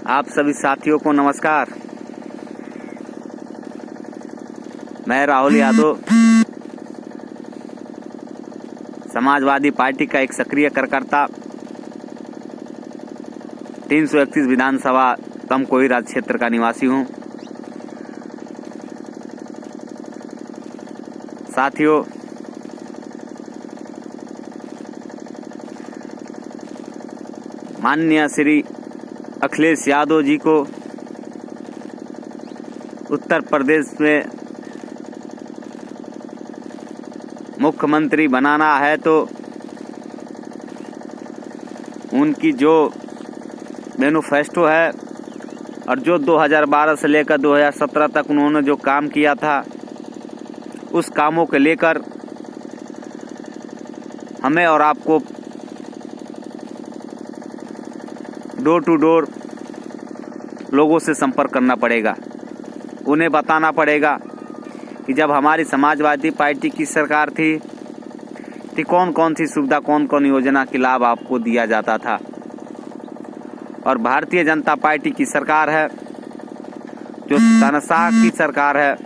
आप सभी साथियों को नमस्कार। मैं राहुल यादव, समाजवादी पार्टी का एक सक्रिय कार्यकर्ता, 331 विधानसभा तमकोई राज्य क्षेत्र का निवासी हूं। साथियों, माननीय श्री अखिलेश यादव जी को उत्तर प्रदेश में मुख्यमंत्री बनाना है तो उनकी जो मैनिफेस्टो है और जो 2012 से लेकर 2017 तक उन्होंने जो काम किया था, उस कामों को लेकर हमें और आपको डोर टू डोर लोगों से संपर्क करना पड़ेगा। उन्हें बताना पड़ेगा कि जब हमारी समाजवादी पार्टी की सरकार थी तो कौन कौन सी सुविधा, कौन कौन योजना के लाभ आपको दिया जाता था। और भारतीय जनता पार्टी की सरकार है जो तानाशाह की सरकार है,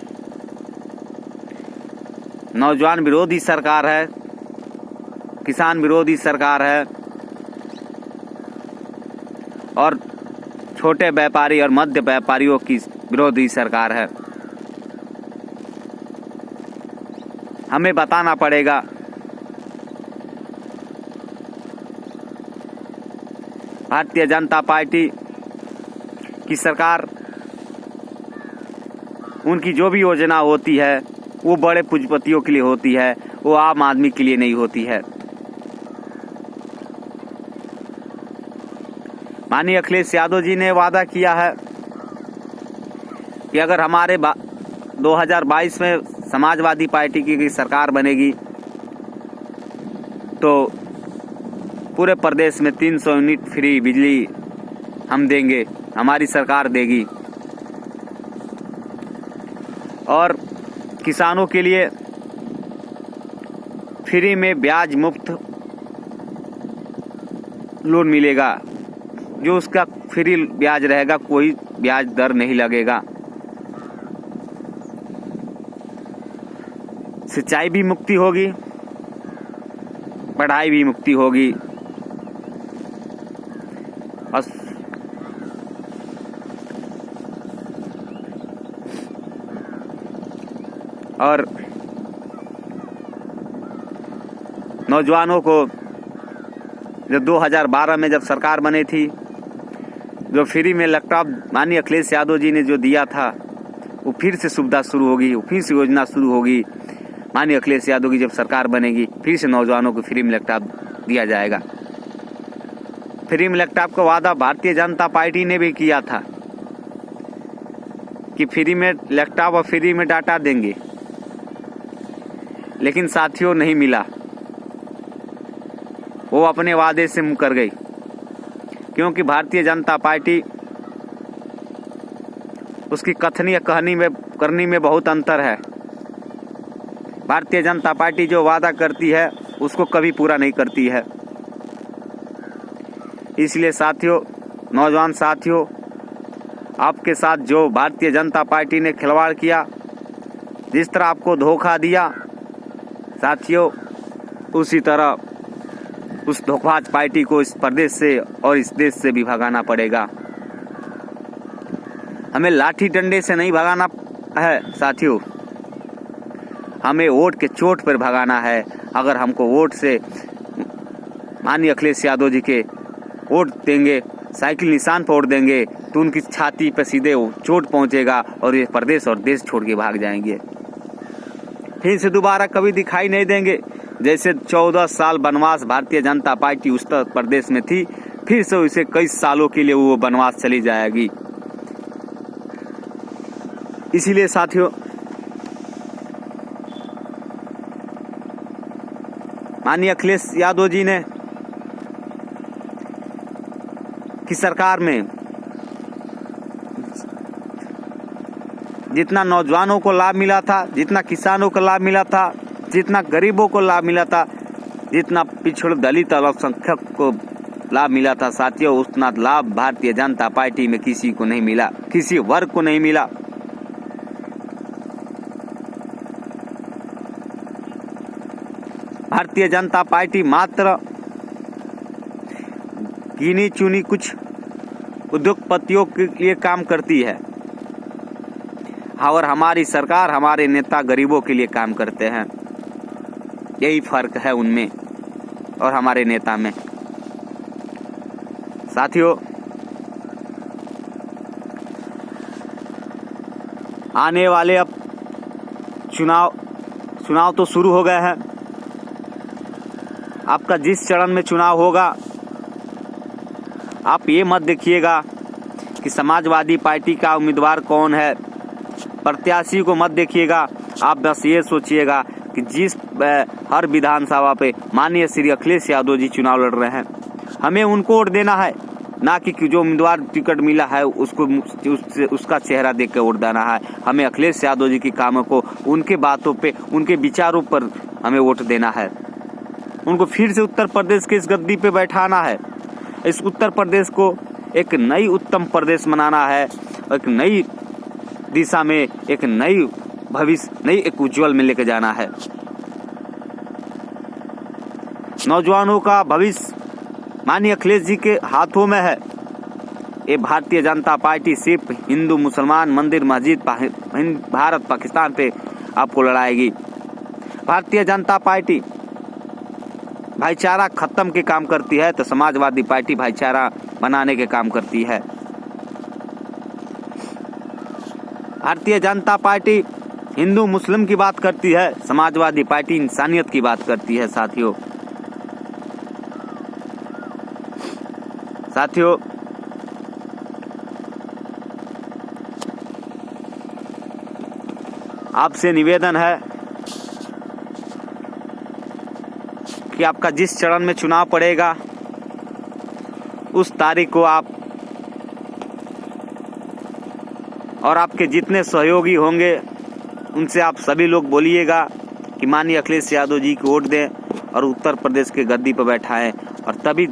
नौजवान विरोधी सरकार है, किसान विरोधी सरकार है और छोटे व्यापारी और मध्य व्यापारियों की विरोधी सरकार है। हमें बताना पड़ेगा भारतीय जनता पार्टी की सरकार, उनकी जो भी योजना होती है वो बड़े पूंजीपतियों के लिए होती है, वो आम आदमी के लिए नहीं होती है। माननीय अखिलेश यादव जी ने वादा किया है कि अगर हमारे 2022 में समाजवादी पार्टी की सरकार बनेगी तो पूरे प्रदेश में 300 यूनिट फ्री बिजली हम देंगे, हमारी सरकार देगी। और किसानों के लिए फ्री में ब्याज मुक्त लोन मिलेगा, जो उसका फ्री ब्याज रहेगा, कोई ब्याज दर नहीं लगेगा। सिंचाई भी मुक्ति होगी, पढ़ाई भी मुक्ति होगी और नौजवानों को जो 2012 में जब सरकार बनी थी, जो फ्री में लैपटॉप माननीय अखिलेश यादव जी ने जो दिया था, वो फिर से सुविधा शुरू होगी, वो फिर से योजना शुरू होगी। माननीय अखिलेश यादव की जब सरकार बनेगी, फिर से नौजवानों को फ्री में लैपटॉप दिया जाएगा। फ्री में लैपटॉप का वादा भारतीय जनता पार्टी ने भी किया था कि फ्री में लैपटॉप और फ्री में डाटा देंगे, लेकिन साथियों नहीं मिला। वो अपने वादे से मुकर गई, क्योंकि भारतीय जनता पार्टी, उसकी कथनी या कहनी में करनी में बहुत अंतर है। भारतीय जनता पार्टी जो वादा करती है उसको कभी पूरा नहीं करती है। इसलिए साथियों, नौजवान साथियों, आपके साथ जो भारतीय जनता पार्टी ने खिलवाड़ किया, जिस तरह आपको धोखा दिया साथियों, उसी तरह उस धोखेबाज पार्टी को इस प्रदेश से और इस देश से भी भगाना पड़ेगा। हमें लाठी डंडे से नहीं भगाना है साथियों, हमें वोट के चोट पर भगाना है। अगर हमको वोट से माननीय अखिलेश यादव जी के वोट देंगे, साइकिल निशान पर वोट देंगे, तो उनकी छाती पर सीधे चोट पहुंचेगा और ये प्रदेश और देश छोड़ के भाग जाएंगे, फिर से दोबारा कभी दिखाई नहीं देंगे। जैसे 14 साल वनवास भारतीय जनता पार्टी उत्तर प्रदेश में थी, फिर से उसे कई सालों के लिए वो वनवास चली जाएगी। इसीलिए साथियों, माननीय अखिलेश यादव जी ने की सरकार में जितना नौजवानों को लाभ मिला था, जितना किसानों को लाभ मिला था, जितना गरीबों को लाभ मिला था, जितना पिछड़े दलित अल्पसंख्यक को लाभ मिला था साथियों, उतना लाभ भारतीय जनता पार्टी में किसी को नहीं मिला, किसी वर्ग को नहीं मिला। भारतीय जनता पार्टी मात्र गिनी चुनी कुछ उद्योगपतियों के लिए काम करती है और हमारी सरकार, हमारे नेता गरीबों के लिए काम करते हैं। यही फर्क है उनमें और हमारे नेता में। साथियों, आने वाले अब चुनाव तो शुरू हो गए हैं। आपका जिस चरण में चुनाव होगा, आप ये मत देखिएगा कि समाजवादी पार्टी का उम्मीदवार कौन है, प्रत्याशी को मत देखिएगा। आप बस ये सोचिएगा कि जिस हर विधानसभा पे माननीय श्री अखिलेश यादव जी चुनाव लड़ रहे हैं, हमें उनको वोट देना है, ना कि जो उम्मीदवार टिकट मिला है उसका चेहरा देख कर वोट देना है। हमें अखिलेश यादव जी के कामों को, उनके बातों पे, उनके विचारों पर हमें वोट देना है। उनको फिर से उत्तर प्रदेश के इस गद्दी पे बैठाना है। इस उत्तर प्रदेश को एक नई उत्तम प्रदेश बनाना है, एक नई दिशा में, एक नई भविष्य, नई एक उज्जवल में लेके जाना है। नौजवानों का भविष्य माननीय अखिलेश जी के हाथों में है। ये भारतीय जनता पार्टी सिर्फ हिंदू मुसलमान, मंदिर मस्जिद, भारत पाकिस्तान पे आपको लड़ाएगी। भारतीय जनता पार्टी भाईचारा खत्म के काम करती है, तो समाजवादी पार्टी भाईचारा बनाने के काम करती है। भारतीय जनता पार्टी हिंदू मुस्लिम की बात करती है, समाजवादी पार्टी इंसानियत की बात करती है। साथियों, आपसे निवेदन है कि आपका जिस चरण में चुनाव पड़ेगा, उस तारीख को आप और आपके जितने सहयोगी होंगे उनसे आप सभी लोग बोलिएगा कि माननीय अखिलेश यादव जी को वोट दें और उत्तर प्रदेश के गद्दी पर बैठाएं, और तभी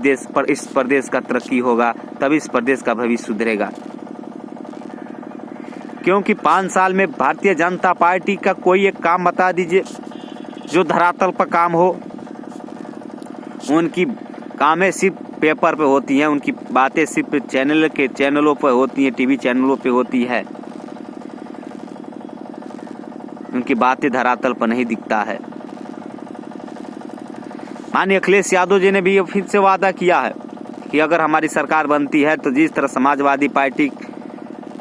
इस प्रदेश का तरक्की होगा, तभी इस प्रदेश का भविष्य सुधरेगा। क्योंकि 5 साल में भारतीय जनता पार्टी का कोई एक काम बता दीजिए जो धरातल पर काम हो। उनकी कामें सिर्फ पेपर पे होती हैं, उनकी बातें सिर्फ चैनलों पर होती हैं, टीवी चैनलों पे होती है। उनकी बातें धरातल पर नहीं दिखता है। माननीय अखिलेश यादव जी ने भी ये फिर से वादा किया है कि अगर हमारी सरकार बनती है तो जिस तरह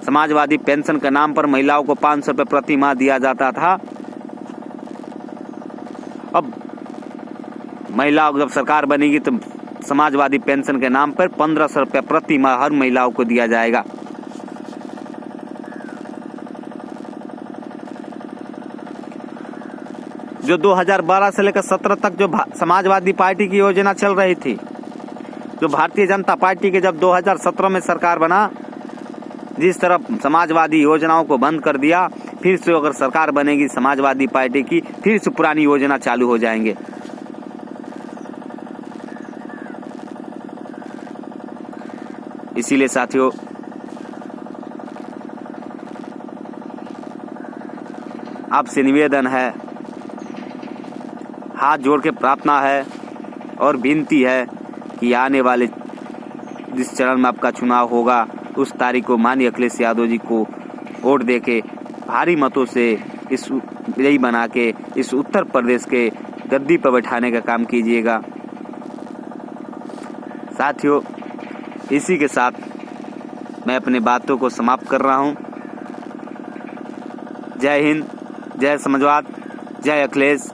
समाजवादी पेंशन के नाम पर महिलाओं को 500 रुपये प्रति माह दिया जाता था, अब महिलाओं जब सरकार बनेगी तो समाजवादी पेंशन के नाम पर 1500 रुपये प्रति माह हर महिलाओं को दिया जाएगा। जो 2012 से लेकर 17 तक जो समाजवादी पार्टी की योजना चल रही थी, जो भारतीय जनता पार्टी के जब 2017 में सरकार बना, जिस तरह समाजवादी योजनाओं को बंद कर दिया, फिर से अगर सरकार बनेगी समाजवादी पार्टी की, फिर से पुरानी योजना चालू हो जाएंगे। इसीलिए साथियों, आपसे निवेदन है, हाथ जोड़ के प्रार्थना है और विनती है कि आने वाले जिस चरण में आपका चुनाव होगा, उस तारीख को माननीय अखिलेश यादव जी को वोट देके भारी मतों से इस विजयी बना के इस उत्तर प्रदेश के गद्दी पर बैठाने का काम कीजिएगा। साथियों, इसी के साथ मैं अपनी बातों को समाप्त कर रहा हूँ। जय हिंद, जय समाजवाद, जय अखिलेश।